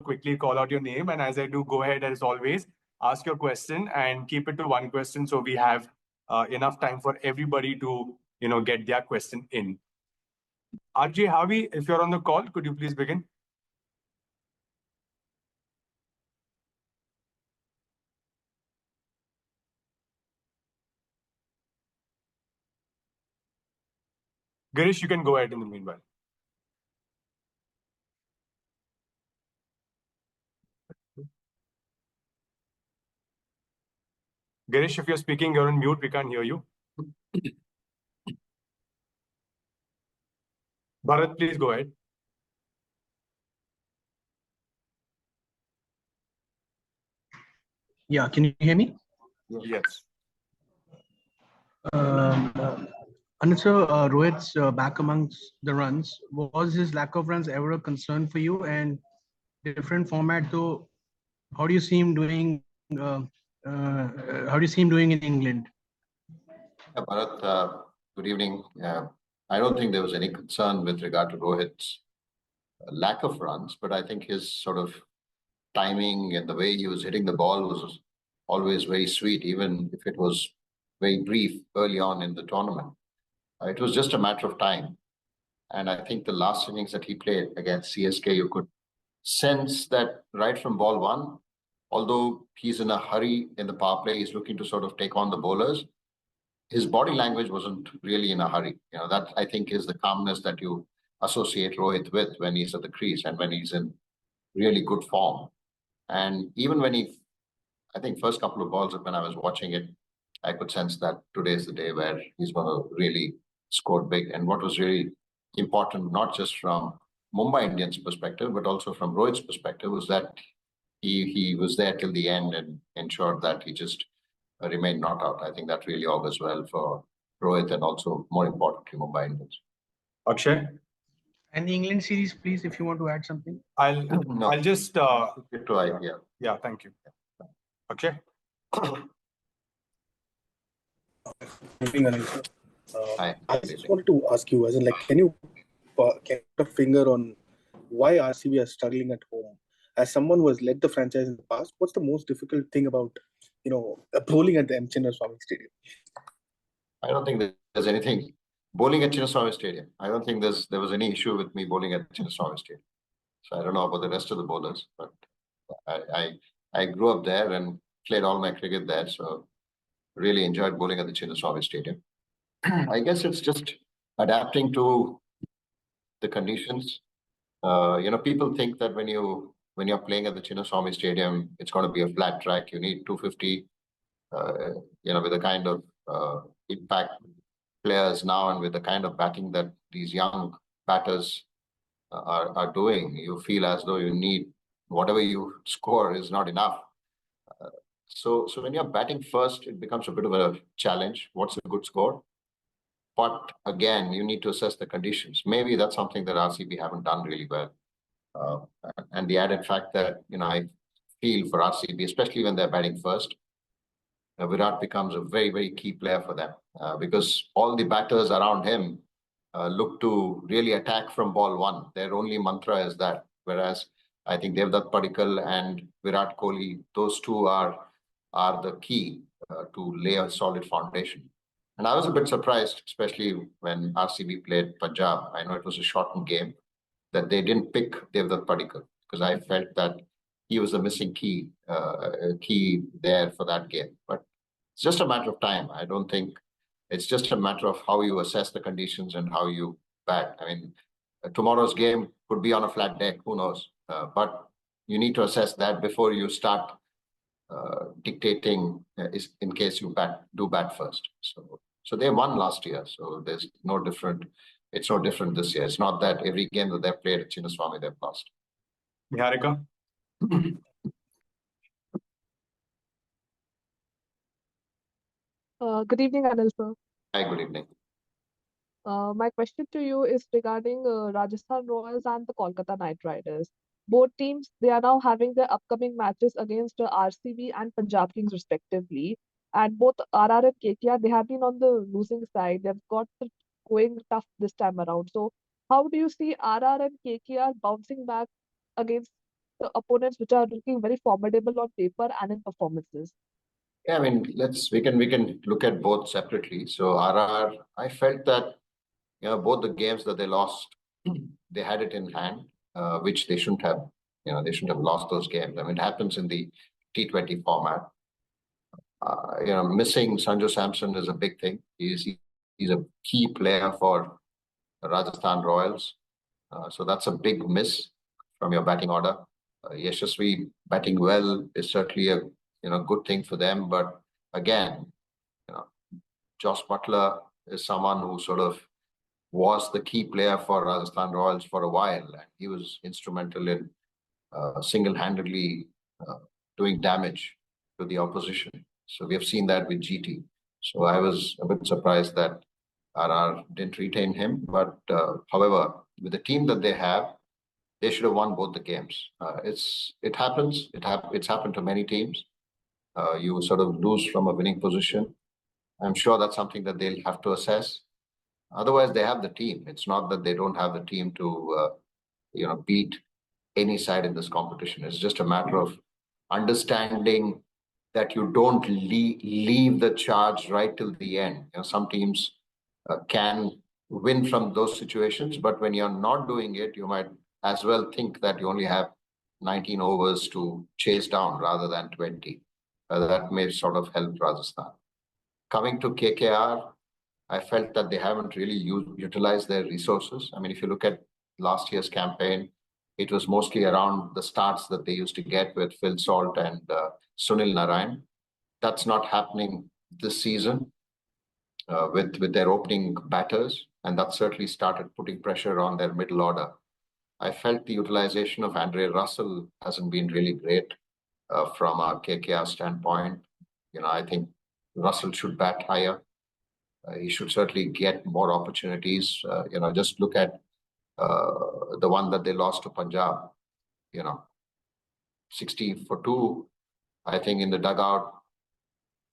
quickly call out your name, and as I do, go ahead as always, ask your question and keep it to one question so we have enough time for everybody to get their question in. RJ Harvey, if you're on the call, could you please begin? Girish, you can go ahead in the meanwhile. Girish, if you're speaking, you're on mute. We can't hear you. Bharat, please go ahead. Yeah, can you hear me? Yes. And so Rohit's back amongst the runs. Was his lack of runs ever a concern for you? And different format, though, how do you see him doing? How do you see him doing in England? Bharat, good evening. I don't think there was any concern with regard to Rohit's lack of runs, but I think his sort of timing and the way he was hitting the ball was always very sweet, even if it was very brief early on in the tournament. It was just a matter of time. And I think the last innings that he played against CSK, you could sense that right from ball one, although he's in a hurry in the power play, he's looking to sort of take on the bowlers. His body language wasn't really in a hurry. That I think is the calmness that you associate Rohit with when he's at the crease and when he's in really good form. And even when I think first couple of balls when I was watching it, I could sense that today's the day where he's going to really score big. And what was really important, not just from Mumbai Indians' perspective, but also from Rohit's perspective, was that he was there till the end and ensured that he just remained not out. I think that really augurs well for Rohit and also, more importantly, Mumbai Indians. Akshay? And the England series, please, if you want to add something. I'll just... Yeah, thank you. Akshay? I just wanted to ask you, as in, can you put a finger on why RCB are struggling at home? As someone who has led the franchise in the past, what's the most difficult thing about, bowling at the Chinnaswamy Stadium? I don't think there's anything. Bowling at Chinnaswamy Stadium, I don't think there was any issue with me bowling at Chinnaswamy Stadium. So I don't know about the rest of the bowlers, but I grew up there and played all my cricket there, so really enjoyed bowling at the Chinnaswamy Stadium. I guess it's just adapting to the conditions. People think that when you're playing at the Chinnaswamy Stadium, it's going to be a flat track. You need 250, with the kind of impact players now and with the kind of batting that these young batters are doing, you feel as though you need whatever you score is not enough. So when you're batting first, it becomes a bit of a challenge. What's a good score? But again, you need to assess the conditions. Maybe that's something that RCB haven't done really well. And the added fact that, I feel for RCB, especially when they're batting first, Virat becomes a very, very key player for them because all the batters around him look to really attack from ball one. Their only mantra is that. Whereas I think Devdutt Padikkal and Virat Kohli, those two are the key to lay a solid foundation. And I was a bit surprised, especially when RCB played Punjab. I know it was a shortened game, that they didn't pick Devdutt Padikkal because I felt that he was a missing key there for that game. But it's just a matter of time. I don't think it's just a matter of how you assess the conditions and how you bat. I mean, tomorrow's game could be on a flat deck, who knows? But you need to assess that before you start dictating in case you do bat first. So they won last year, so there's no different. It's no different this year. It's not that every game that they've played at Chinnaswamy they've lost. Niharika? Good evening, Anil sir. Hi, good evening. My question to you is regarding Rajasthan Royals and the Kolkata Knight Riders. Both teams, they are now having their upcoming matches against RCB and Punjab Kings respectively. And both RR and KKR, they have been on the losing side. They've got it going tough this time around. So how do you see RR and KKR bouncing back against the opponents which are looking very formidable on paper and in performances? Yeah, I mean, we can look at both separately. So RR, I felt that both the games that they lost, they had it in hand, which they shouldn't have. They shouldn't have lost those games. I mean, it happens in the T20 format. Missing Sanju Samson is a big thing. He's a key player for Rajasthan Royals. So that's a big miss from your batting order. Yashasvi batting well is certainly a good thing for them. But again, Jos Buttler is someone who sort of was the key player for Rajasthan Royals for a while, and he was instrumental in single-handedly doing damage to the opposition. So we have seen that with GT. So I was a bit surprised that RR didn't retain him. But however, with the team that they have, they should have won both the games. It happens. It's happened to many teams. You sort of lose from a winning position. I'm sure that's something that they'll have to assess. Otherwise, they have the team. It's not that they don't have the team to beat any side in this competition. It's just a matter of understanding that you don't leave the charge right till the end. Some teams can win from those situations, but when you're not doing it, you might as well think that you only have 19 overs to chase down rather than 20. That may sort of help Rajasthan. Coming to KKR, I felt that they haven't really utilized their resources. I mean, if you look at last year's campaign, it was mostly around the starts that they used to get with Phil Salt and Sunil Narayan. That's not happening this season with their opening batters, and that certainly started putting pressure on their middle order. I felt the utilization of Andre Russell hasn't been really great from a KKR standpoint. I think Russell should bat higher. He should certainly get more opportunities. Just look at the one that they lost to Punjab. 60 for 2. I think in the dugout,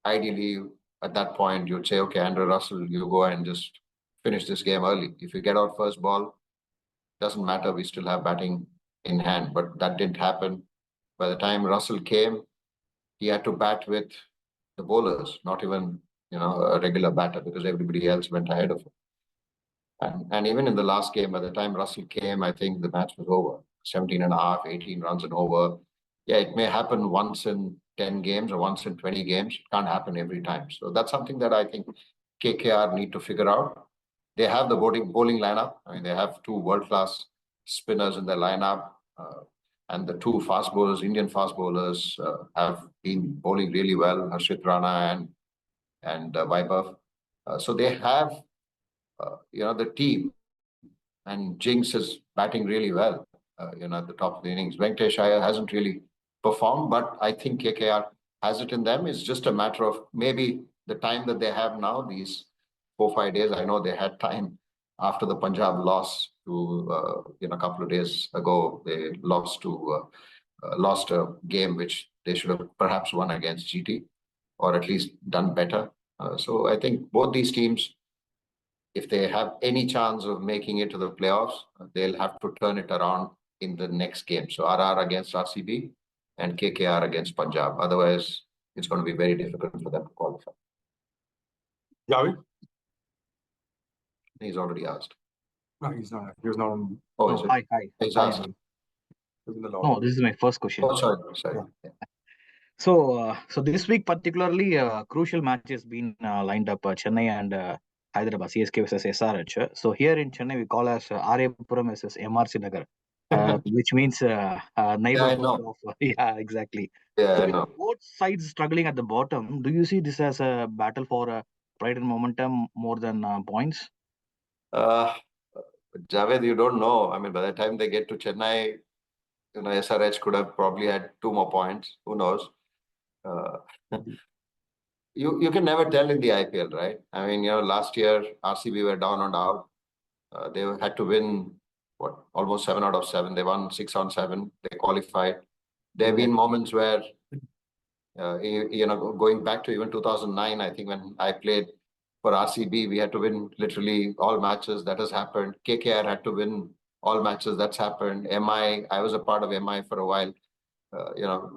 ideally at that point you'd say, okay, Andrew Russell, you go and just finish this game early. If you get out first ball, doesn't matter. We still have batting in hand, but that didn't happen. By the time Russell came, he had to bat with the bowlers, not even a regular batter, because everybody else went ahead of him. And even in the last game, by the time Russell came, I think the match was over. 17 and a half, 18 runs and over. Yeah, it may happen once in 10 games or once in 20 games. It can't happen every time. So that's something that I think KKR need to figure out. They have the bowling lineup. I mean, they have 2 world-class spinners in their lineup. And the 2 fast bowlers, Indian fast bowlers, have been bowling really well, Harshit Rana and Vaibhav. So they have, the team. And Jinx is batting really well, at the top of the innings. Venkatesh Iyer hasn't really performed, but I think KKR has it in them. It's just a matter of maybe the time that they have now, these 4-5 days. I know they had time after the Punjab loss to, a couple of days ago. They lost a game which they should have perhaps won against GT, or at least done better. So I think both these teams, if they have any chance of making it to the playoffs, they'll have to turn it around in the next game. So RR against RCB and KKR against Punjab. Otherwise, it's going to be very difficult for them to qualify. Javed? He's already asked. No, he's not. He was not on. Oh, is it? Hi. He's Hi, asked. Anil. He was in the No, lobby. this is my first question. Oh, sorry. Yeah. So this week particularly, crucial match has been lined up, Chennai and Hyderabad, CSK versus SRH. So here in Chennai, we call as Aryapuram versus MRC Nagar, which means neighborhood know. of, yeah, exactly. Yeah, So I with know. both sides struggling at the bottom, do you see this as a battle for pride and momentum more than points? Javed, you don't know. I mean, by the time they get to Chennai, SRH could have probably had 2 more points. Who knows? You can never tell in the IPL, right? I mean, last year RCB were down and out. They had to win almost 7 out of 7. They won 6 on 7. They qualified. There have been moments where, going back to even 2009, I think when I played for RCB, we had to win literally all matches. That has happened. KKR had to win all matches. That's happened. I was a part of MI for a while.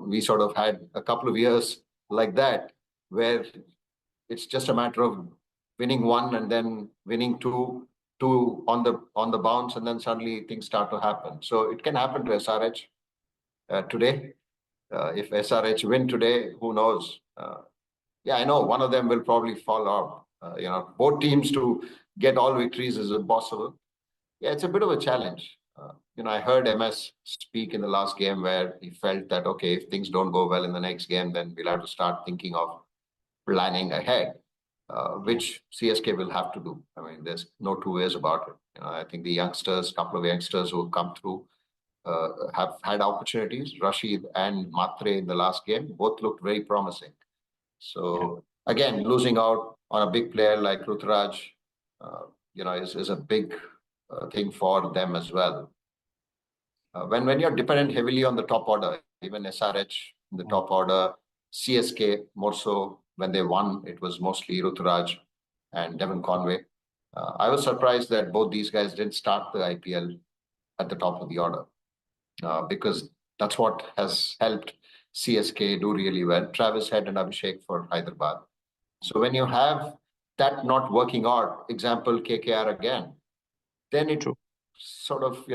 We sort of had a couple of years like that where it's just a matter of winning one and then winning two on the bounce, and then suddenly things start to happen. So it can happen to SRH today. If SRH win today, who knows? I know one of them will probably fall out. Both teams to get all victories is impossible. It's a bit of a challenge. I heard MS speak in the last game where he felt that, okay, if things don't go well in the next game, then we'll have to start thinking of planning ahead, which CSK will have to do. I mean, there's no two ways about it. I think the couple of youngsters who come through have had opportunities. Rashid and Matre in the last game both looked very promising. So again, losing out on a big player like Rutraj, is a big thing for them as well. When you're dependent heavily on the top order, even SRH in the top order, CSK more so, when they won, it was mostly Rutraj and Devon Conway. I was surprised that both these guys didn't start the IPL at the top of the order, because that's what has helped CSK do really well. Travis Head and Abhishek for Hyderabad. So when you have that not working out, example KKR again, then it sort of,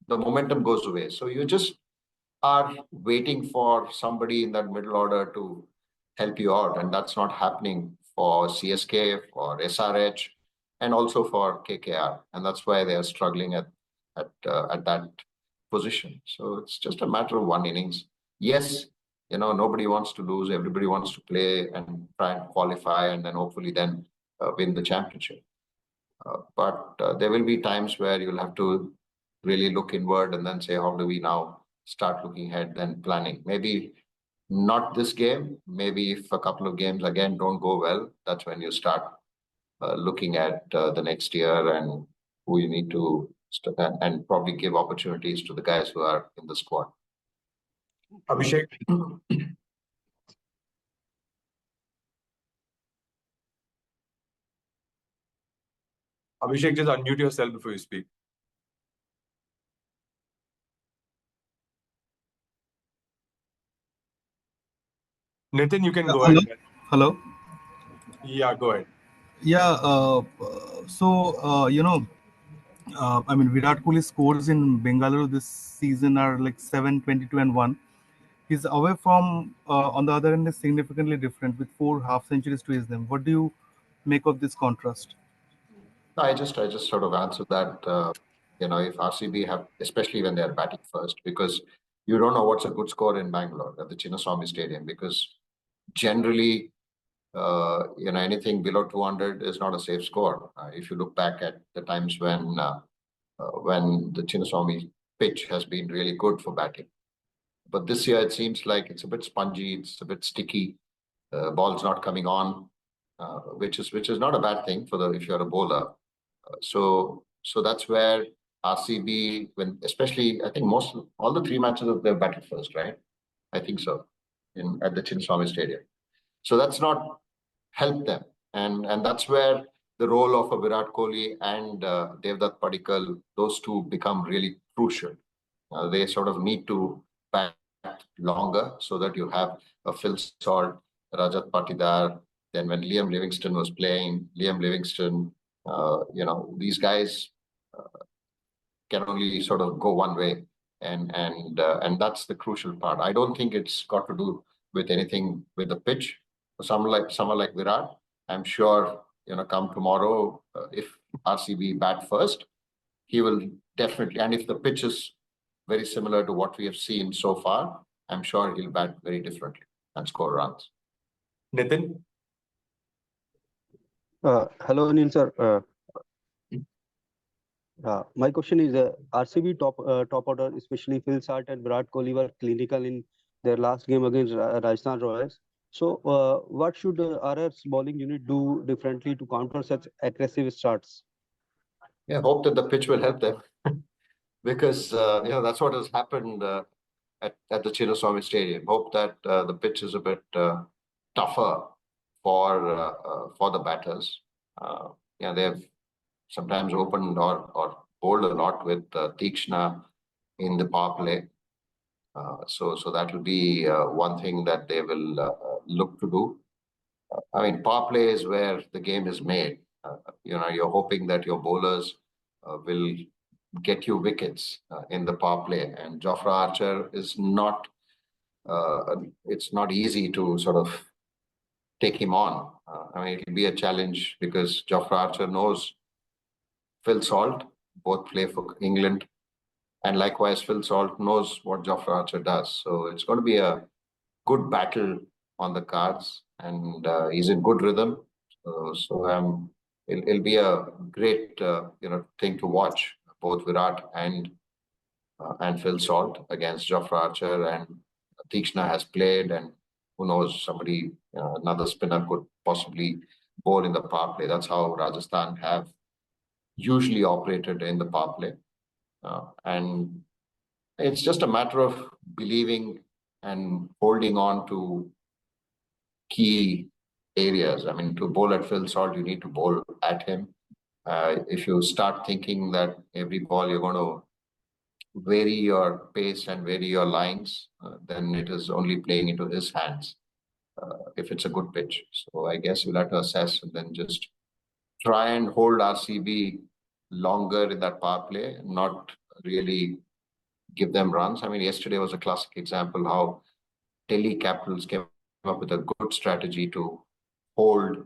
the momentum goes away. So you just are waiting for somebody in that middle order to help you out. And that's not happening for CSK, for SRH, and also for KKR. And that's why they are struggling at that position. So it's just a matter of one innings. Yes, nobody wants to lose. Everybody wants to play and try and qualify and then hopefully then win the championship. But there will be times where you'll have to really look inward and then say, how do we now start looking ahead and planning? Maybe not this game. Maybe if a couple of games again don't go well, that's when you start looking at the next year and who you need to and probably give opportunities to the guys who are in the squad. Abhishek. Abhishek, just unmute yourself before you speak. Nitin, you can go ahead. Hello. Yeah, go ahead. Yeah. I mean, Virat Kohli's scores in Bengaluru this season are like 722 and 1. His away from on the other end is significantly different with 4 half centuries to his name. What do you make of this contrast? I just sort of answered that. If RCB have, especially when they are batting first, because you don't know what's a good score in Bangalore at the Chinnaswamy Stadium, because generally, anything below 200 is not a safe score. If you look back at the times when the Chinnaswamy pitch has been really good for batting. But this year, it seems like it's a bit spongy, it's a bit sticky, ball's not coming on, which is not a bad thing if you're a bowler. So that's where RCB, especially I think all the 3 matches of they've batted first, right? I think so, at the Chinnaswamy Stadium. So that's not helped them, and that's where the role of a Virat Kohli and Devdutt Padikkal, those two become really crucial. They sort of need to bat longer so that you have a Phil Salt, Rajat Patidar. Then when Liam Livingstone was playing, these guys can only sort of go one way, and that's the crucial part. I don't think it's got to do with anything with the pitch. Someone like Virat, I'm sure come tomorrow, if RCB bat first, he will definitely. And if the pitch is very similar to what we have seen so far, I'm sure he'll bat very differently and score runs. Nitin. Hello, Anil sir. My question is, RCB top order, especially Phil Salt and Virat Kohli, were clinical in their last game against Rajasthan Royals. So, what should RR's bowling unit do differently to counter such aggressive starts? Yeah, hope that the pitch will help them, because that's what has happened at the Chinnaswamy Stadium. Hope that the pitch is a bit tougher for the batters. They've sometimes opened or bowled a lot with Tikshna in the power play. So that will be one thing that they will look to do. I mean, power play is where the game is made. You're hoping that your bowlers will get you wickets in the power play. And Jofra Archer is not, it's not easy to sort of take him on. I mean, it'll be a challenge because Jofra Archer knows Phil Salt, both play for England. And likewise, Phil Salt knows what Jofra Archer does. So it's going to be a good battle on the cards. And he's in good rhythm. So it'll be a great thing to watch, both Virat and Phil Salt against Jofra Archer, and Tikshna has played, and who knows, another spinner could possibly bowl in the power play. That's how Rajasthan have usually operated in the power play. And it's just a matter of believing and holding on to key areas. I mean, to bowl at Phil Salt, you need to bowl at him. If you start thinking that every ball you're going to vary your pace and vary your lines, then it is only playing into his hands if it's a good pitch. So I guess you'll have to assess and then just try and hold RCB longer in that power play, not really give them runs. I mean, yesterday was a classic example how Delhi Capitals came up with a good strategy to hold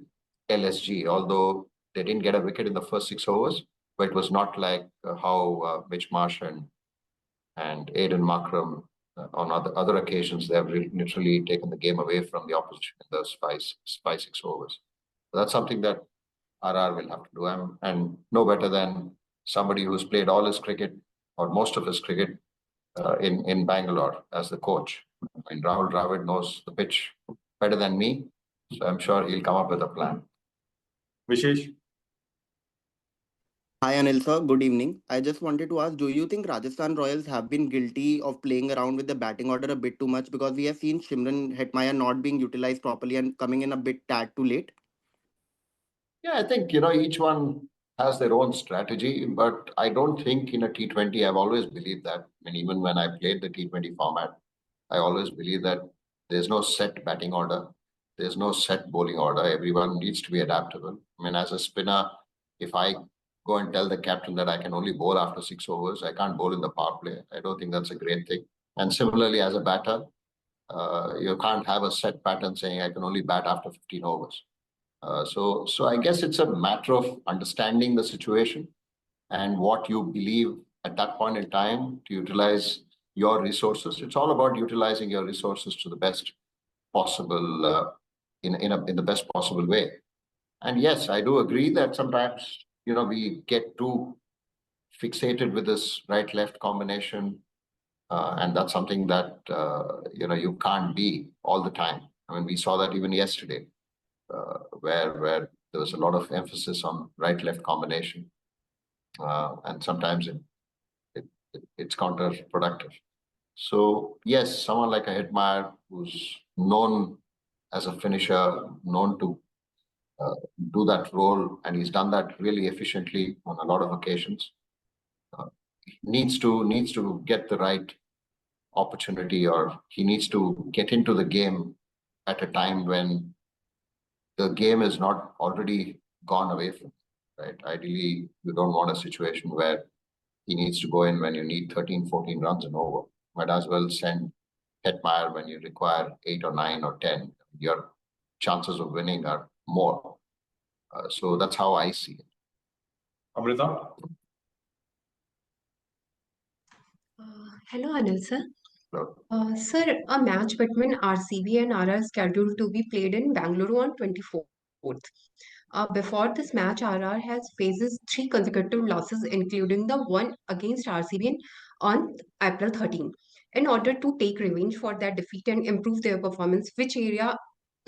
LSG, although they didn't get a wicket in the first 6 overs, but it was not like how Mitch Marsh and Aidan Markram on other occasions, they have literally taken the game away from the opposition in those five, 6 overs. So that's something that RR will have to do, and no better than somebody who's played all his cricket or most of his cricket in Bangalore as the coach. I mean, Rahul Dravid knows the pitch better than me, so I'm sure he'll come up with a plan. Vishesh? Hi Anil sir, good evening. I just wanted to ask, do you think Rajasthan Royals have been guilty of playing around with the batting order a bit too much, because we have seen Shimron Hetmyer not being utilized properly and coming in a bit tad too late? Yeah, I think, each one has their own strategy, but I don't think in a T20, I've always believed that. I mean, even when I played the T20 format, I always believe that there's no set batting order. There's no set bowling order. Everyone needs to be adaptable. I mean, as a spinner, if I go and tell the captain that I can only bowl after 6 overs, I can't bowl in the power play. I don't think that's a great thing. And similarly, as a batter, you can't have a set pattern saying I can only bat after 15 overs. So I guess it's a matter of understanding the situation and what you believe at that point in time to utilize your resources. It's all about utilizing your resources to the best possible, in the best possible way. And yes, I do agree that sometimes, we get too fixated with this right-left combination. And that's something that, you can't be all the time. I mean, we saw that even yesterday. Where there was a lot of emphasis on right-left combination, and sometimes it's counterproductive. So yes, someone like a Hetmyer who's known as a finisher, known to do that role, and he's done that really efficiently on a lot of occasions, needs to get the right opportunity, or he needs to get into the game at a time when the game is not already gone away from him, right? Ideally, you don't want a situation where he needs to go in when you need 13, 14 runs and over. Might as well send Hetmyer when you require 8 or 9 or 10. Your chances of winning are more. So that's how I see it. Amrita? Hello, Anil sir. Hello. Sir, a match between RCB and RR is scheduled to be played in Bangalore on 24th. Before this match, RR has faces 3 consecutive losses, including the one against RCB on April 13. In order to take revenge for that defeat and improve their performance, which area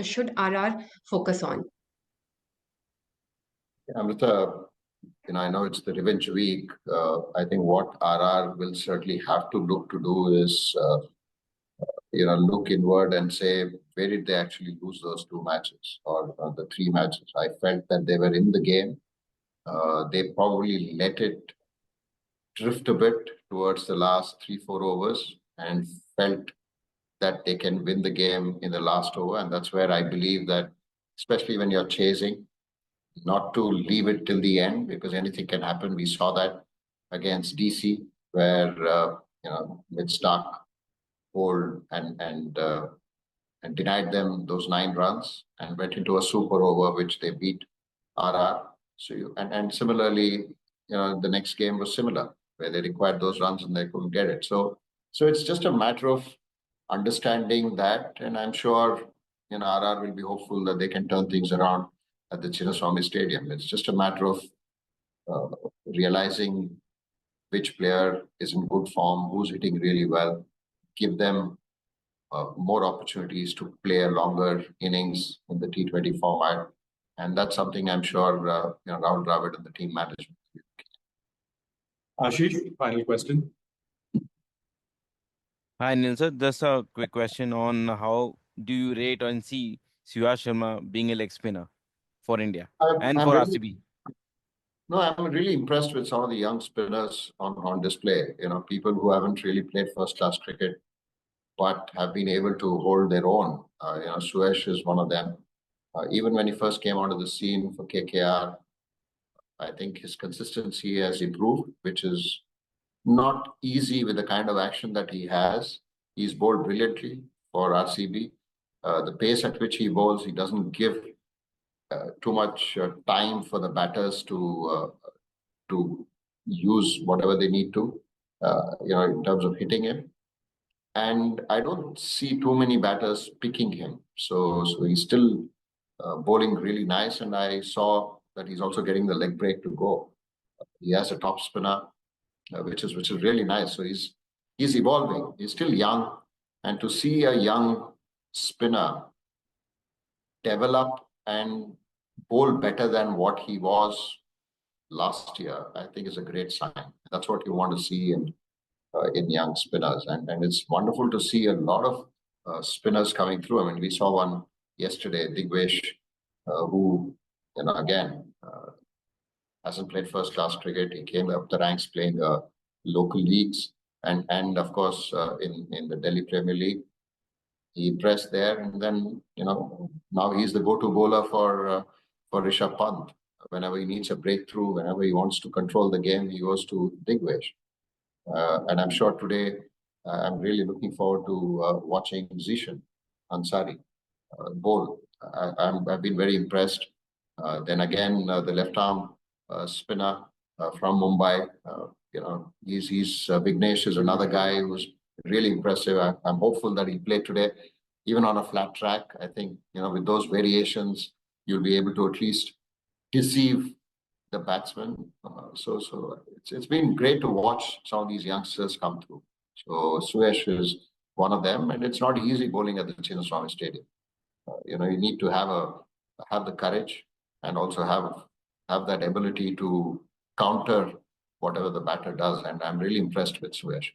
should RR focus on? Amrita, I know it's the revenge week. I think what RR will certainly have to look to do is, look inward and say, where did they actually lose those 2 matches or the 3 matches? I felt that they were in the game. They probably let it drift a bit towards the last 3-4 overs and felt that they can win the game in the last over. And that's where I believe that, especially when you're chasing, not to leave it till the end, because anything can happen. We saw that against DC, where with Stark bowled and denied them those 9 runs and went into a super over, which they beat RR. So and similarly, the next game was similar, where they required those runs and they couldn't get it. So it's just a matter of understanding that, and I'm sure RR will be hopeful that they can turn things around at the Chinnaswamy Stadium. It's just a matter of realizing which player is in good form, who's hitting really well, give them more opportunities to play a longer innings in the T20 format. And that's something I'm sure Rahul Dravid and the team management. Ashish, final question. Hi, Anil sir. Just a quick question on how do you rate and see Suyash Sharma being a leg spinner for India and I'm for really, RCB? No, I'm really impressed with some of the young spinners on display. People who haven't really played first-class cricket, but have been able to hold their own. Suyash is one of them. Even when he first came onto the scene for KKR, I think his consistency has improved, which is not easy with the kind of action that he has. He's bowled brilliantly for RCB. The pace at which he bowls, he doesn't give too much time for the batters to use whatever they need to, in terms of hitting him. And I don't see too many batters picking him. So he's still bowling really nice. And I saw that he's also getting the leg break to go. He has a top spinner, which is really nice. So he's evolving. He's still young. And to see a young spinner develop and bowl better than what he was last year, I think is a great sign. That's what you want to see in young spinners. And it's wonderful to see a lot of spinners coming through. I mean, we saw one yesterday, Digvesh, who, again, hasn't played first-class cricket. He came up the ranks playing local leagues. And of course, in the Delhi Premier League, he impressed there. And then, now he's the go-to bowler for Rishabh Pant. Whenever he needs a breakthrough, whenever he wants to control the game, he goes to Digvesh. And I'm sure today, I'm really looking forward to watching Zishan Ansari bowl. I've been very impressed. Then again, the left-arm spinner from Mumbai, he's Vignesh is another guy who's really impressive. I'm hopeful that he'll play today, even on a flat track. I think, with those variations, you'll be able to at least deceive the batsman. So it's been great to watch some of these youngsters come through. So Suyash is one of them, and it's not easy bowling at the Chinnaswamy Stadium. You need to have the courage and also have that ability to counter whatever the batter does. And I'm really impressed with Suyash.